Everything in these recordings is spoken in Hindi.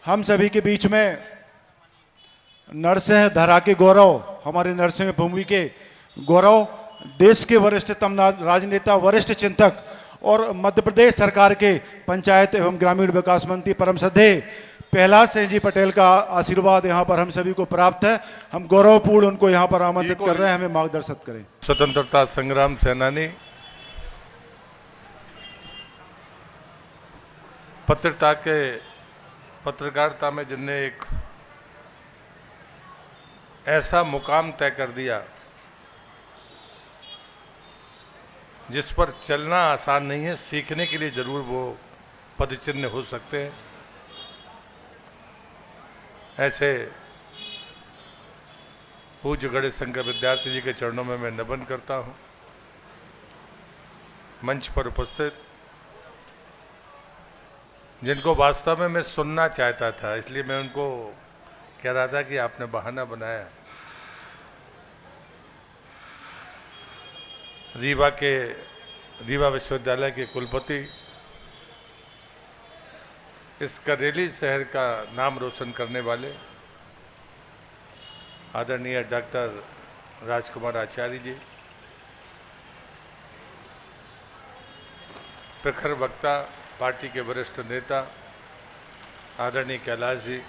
हम सभी के बीच में नरसिंह धरा के गौरव, हमारे नरसिंह भूमि के गौरव, देश के वरिष्ठतम राजनेता, वरिष्ठ चिंतक और मध्य प्रदेश सरकार के पंचायत एवं ग्रामीण विकास मंत्री परम श्रद्धेय प्रहलाद सिंह जी पटेल का आशीर्वाद यहाँ पर हम सभी को प्राप्त है। हम गौरवपूर्ण उनको यहाँ पर आमंत्रित कर रहे हैं, हमें मार्गदर्शित करें। स्वतंत्रता संग्राम सेनानी, पत्रकारिता में जिनने एक ऐसा मुकाम तय कर दिया जिस पर चलना आसान नहीं है, सीखने के लिए जरूर वो पदचिन्ह हो सकते हैं। ऐसे पूज्य गणेश शंकर विद्यार्थी जी के चरणों में मैं नमन करता हूं। मंच पर उपस्थित जिनको वास्तव में मैं सुनना चाहता था, इसलिए मैं उनको कह रहा था कि आपने बहाना बनाया। रीवा विश्वविद्यालय के कुलपति, इस करेली शहर का नाम रोशन करने वाले आदरणीय डॉक्टर राजकुमार आचार्य जी, प्रखर वक्ता, पार्टी के वरिष्ठ नेता आदरणीय कैलाश जी,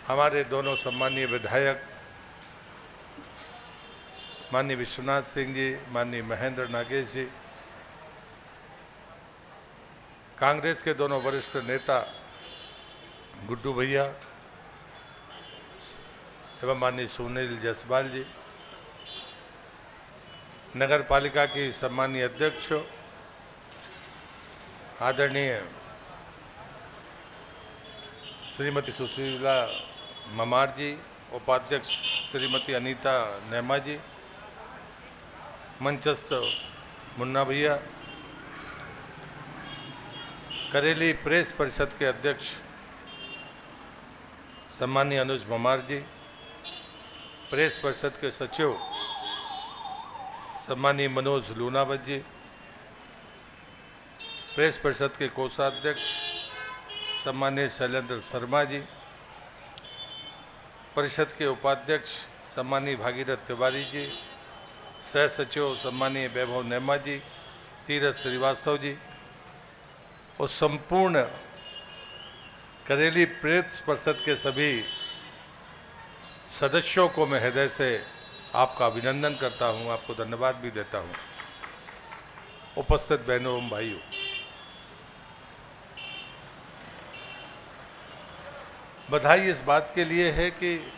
हमारे दोनों सम्मानीय विधायक माननीय विश्वनाथ सिंह जी, माननीय महेंद्र नागेश जी, कांग्रेस के दोनों वरिष्ठ नेता गुड्डू भैया एवं माननीय सुनील जायसवाल जी, नगर पालिका की सम्मानीय अध्यक्ष आदरणीय श्रीमती सुशीला ममार जी, उपाध्यक्ष श्रीमती अनीता नेमा जी, मंचस्थ मुन्ना भैया, करेली प्रेस परिषद के अध्यक्ष सम्मानीय अनुज ममार जी, प्रेस परिषद के सचिव सम्मानीय मनोज लूनावत जी, प्रेस परिषद के कोषाध्यक्ष सम्मानीय शैलेंद्र शर्मा जी, परिषद के उपाध्यक्ष सम्मानीय भागीरथ तिवारी जी, सह सचिव सम्मानीय वैभव नेमा जी, तीरथ श्रीवास्तव जी और संपूर्ण करेली प्रेस परिषद के सभी सदस्यों को मैं हृदय से आपका अभिनंदन करता हूं, आपको धन्यवाद भी देता हूं। उपस्थित बहनों एवं भाइयों, बधाई इस बात के लिए है कि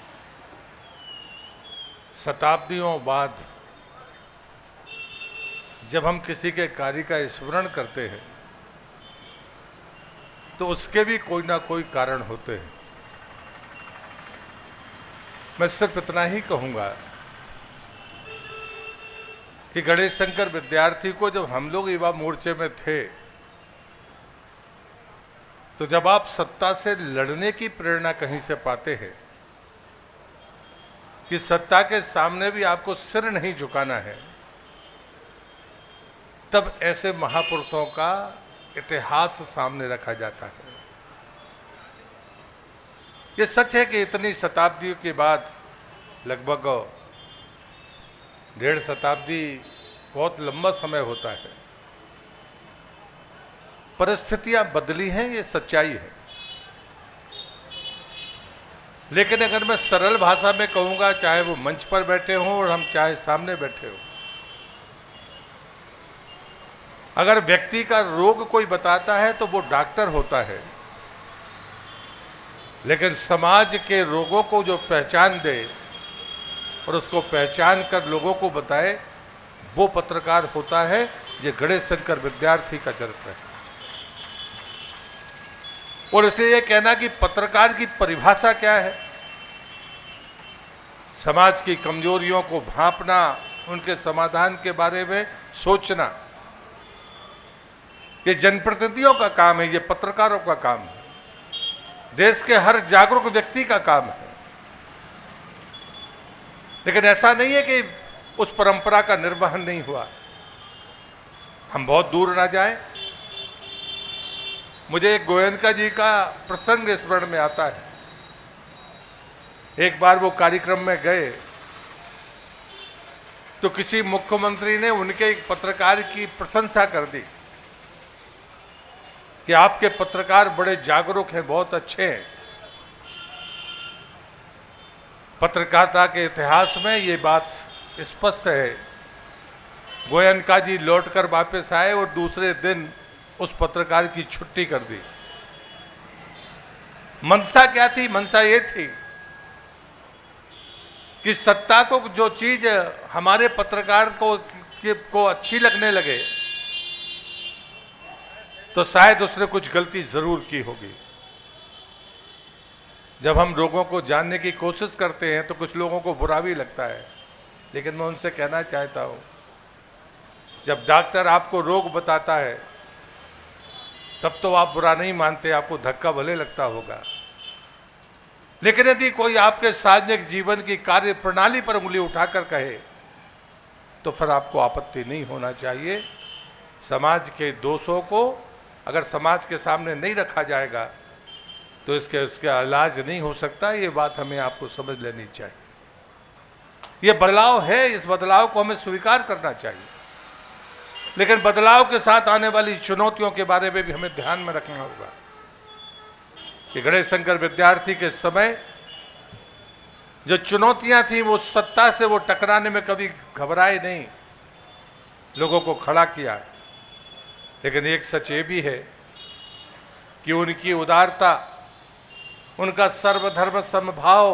शताब्दियों बाद जब हम किसी के कार्य का स्मरण करते हैं तो उसके भी कोई ना कोई कारण होते हैं। मैं सिर्फ इतना ही कहूंगा कि गणेश शंकर विद्यार्थी को जब हम लोग युवा मोर्चे में थे तो जब आप सत्ता से लड़ने की प्रेरणा कहीं से पाते हैं कि सत्ता के सामने भी आपको सिर नहीं झुकाना है, तब ऐसे महापुरुषों का इतिहास सामने रखा जाता है। ये सच है कि इतनी शताब्दियों के बाद, लगभग 1.5 शताब्दी बहुत लंबा समय होता है, परिस्थितियां बदली हैं, ये सच्चाई है। लेकिन अगर मैं सरल भाषा में कहूंगा, चाहे वो मंच पर बैठे हों और हम चाहे सामने बैठे हों, अगर व्यक्ति का रोग कोई बताता है तो वो डॉक्टर होता है, लेकिन समाज के रोगों को जो पहचान दे और उसको पहचान कर लोगों को बताए, वो पत्रकार होता है। ये गणेश शंकर विद्यार्थी का चरित्र है। और इसलिए ये कहना कि पत्रकार की परिभाषा क्या है, समाज की कमजोरियों को भांपना, उनके समाधान के बारे में सोचना, ये जनप्रतिनिधियों का काम है, ये पत्रकारों का काम है, देश के हर जागरूक व्यक्ति का काम है। लेकिन ऐसा नहीं है कि उस परंपरा का निर्वहन नहीं हुआ। हम बहुत दूर ना जाएं, मुझे एक गोयनका जी का प्रसंग स्मरण में आता है। एक बार वो कार्यक्रम में गए तो किसी मुख्यमंत्री ने उनके एक पत्रकार की प्रशंसा कर दी कि आपके पत्रकार बड़े जागरूक हैं, बहुत अच्छे हैं। पत्रकारिता के इतिहास में ये बात स्पष्ट है। गोयनका जी लौटकर वापस आए और दूसरे दिन उस पत्रकार की छुट्टी कर दी। मंशा क्या थी? मंशा ये थी कि सत्ता को जो चीज हमारे पत्रकार को अच्छी लगने लगे तो शायद उसने कुछ गलती जरूर की होगी। जब हम लोगों को जानने की कोशिश करते हैं तो कुछ लोगों को बुरा भी लगता है, लेकिन मैं उनसे कहना चाहता हूं, जब डॉक्टर आपको रोग बताता है तब तो आप बुरा नहीं मानते, आपको धक्का भले लगता होगा। लेकिन यदि कोई आपके सार्वजनिक जीवन की कार्य प्रणाली पर उंगली उठाकर कहे तो फिर आपको आपत्ति नहीं होना चाहिए। समाज के दोषों को अगर समाज के सामने नहीं रखा जाएगा तो इसका इलाज नहीं हो सकता। ये बात हमें आपको समझ लेनी चाहिए। ये बदलाव है, इस बदलाव को हमें स्वीकार करना चाहिए, लेकिन बदलाव के साथ आने वाली चुनौतियों के बारे में भी हमें ध्यान में रखना होगा कि गणेश शंकर विद्यार्थी के समय जो चुनौतियां थी वो सत्ता से वो टकराने में कभी घबराए नहीं, लोगों को खड़ा किया। लेकिन एक सच ये भी है कि उनकी उदारता, उनका सर्वधर्म समभाव,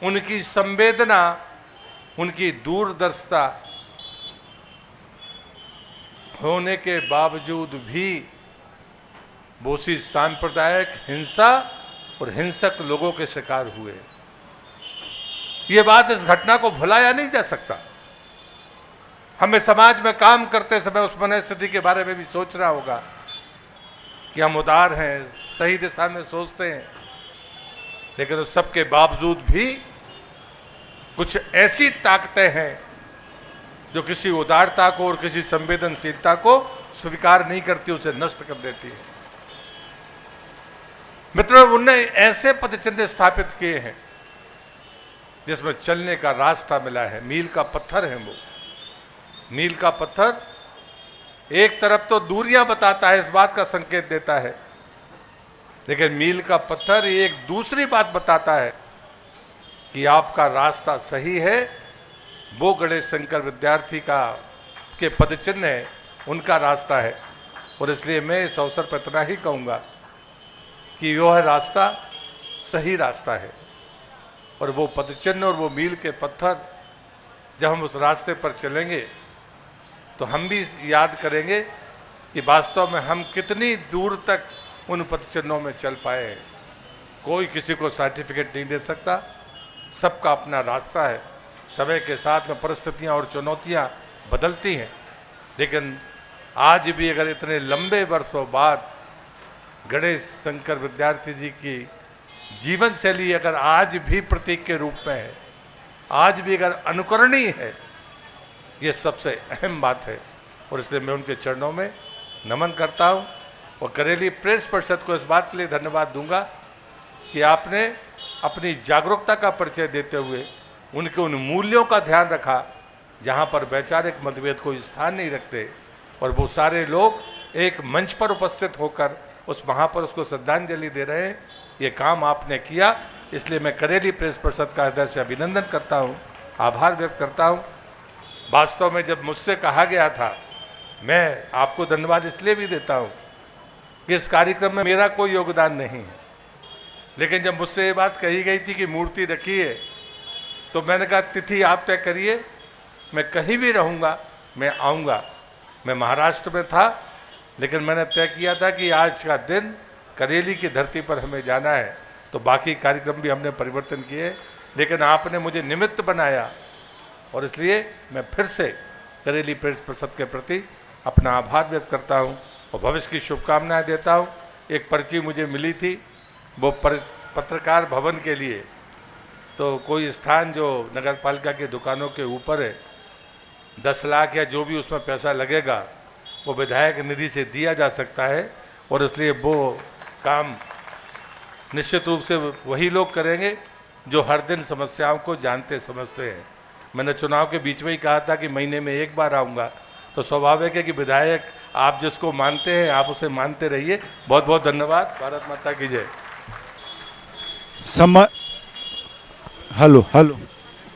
उनकी संवेदना, उनकी दूरदर्शिता होने के बावजूद भी वो उसी सांप्रदायिक हिंसा और हिंसक लोगों के शिकार हुए। ये बात, इस घटना को भुलाया नहीं जा सकता। हमें समाज में काम करते समय उस मनस्थिति के बारे में भी सोचना होगा कि हम उदार हैं, सही दिशा में सोचते हैं, लेकिन उस सब के बावजूद भी कुछ ऐसी ताकतें हैं जो किसी उदारता को और किसी संवेदनशीलता को स्वीकार नहीं करती, उसे नष्ट कर देती है। मित्रों, उनने ऐसे पदचिन्ह स्थापित किए हैं जिसमें चलने का रास्ता मिला है। मील का पत्थर है वो। मील का पत्थर एक तरफ तो दूरियां बताता है, इस बात का संकेत देता है, लेकिन मील का पत्थर एक दूसरी बात बताता है कि आपका रास्ता सही है। वो गणेश शंकर विद्यार्थी के पदचिन्ह है, उनका रास्ता है। और इसलिए मैं इस अवसर पर इतना ही कहूँगा कि यह रास्ता सही रास्ता है, और वो पदचिन्ह और वो मील के पत्थर जब हम उस रास्ते पर चलेंगे तो हम भी याद करेंगे कि वास्तव में हम कितनी दूर तक उन पदचिन्हों में चल पाए हैं। कोई किसी को सर्टिफिकेट नहीं दे सकता, सबका अपना रास्ता है। समय के साथ में परिस्थितियां और चुनौतियां बदलती हैं, लेकिन आज भी अगर इतने लंबे वर्षों बाद गणेश शंकर विद्यार्थी जी की जीवन शैली अगर आज भी प्रतीक के रूप में है, आज भी अगर अनुकरणीय है, ये सबसे अहम बात है। और इसलिए मैं उनके चरणों में नमन करता हूँ और करेली प्रेस परिषद को इस बात के लिए धन्यवाद दूंगा कि आपने अपनी जागरूकता का परिचय देते हुए उनके उन मूल्यों का ध्यान रखा जहाँ पर वैचारिक मतभेद कोई स्थान नहीं रखते, और वो सारे लोग एक मंच पर उपस्थित होकर उस महापुरुष को श्रद्धांजलि दे रहे हैं। ये काम आपने किया, इसलिए मैं करेली प्रेस परिषद का हृदय से अभिनंदन करता हूँ, आभार व्यक्त करता हूँ। वास्तव में जब मुझसे कहा गया था, मैं आपको धन्यवाद इसलिए भी देता हूँ कि इस कार्यक्रम में मेरा कोई योगदान नहीं है, लेकिन जब मुझसे ये बात कही गई थी कि मूर्ति रखी है, तो मैंने कहा तिथि आप तय करिए, मैं कहीं भी रहूँगा, मैं आऊँगा। मैं महाराष्ट्र में था, लेकिन मैंने तय किया था कि आज का दिन करेली की धरती पर हमें जाना है, तो बाकी कार्यक्रम भी हमने परिवर्तन किए, लेकिन आपने मुझे निमित्त बनाया, और इसलिए मैं फिर से करेली प्रेस परिषद के प्रति अपना आभार व्यक्त करता हूं और भविष्य की शुभकामनाएं देता हूं। एक पर्ची मुझे मिली थी, वो पत्रकार भवन के लिए, तो कोई स्थान जो नगर पालिका की दुकानों के ऊपर है, 10 लाख या जो भी उसमें पैसा लगेगा वो विधायक निधि से दिया जा सकता है, और इसलिए वो काम निश्चित रूप से वही लोग करेंगे जो हर दिन समस्याओं को जानते समझते हैं। मैंने चुनाव के बीच में ही कहा था कि महीने में एक बार आऊँगा, तो स्वाभाविक है कि विधायक आप जिसको मानते हैं आप उसे मानते रहिए। बहुत बहुत धन्यवाद। भारत माता की जय। Hello hello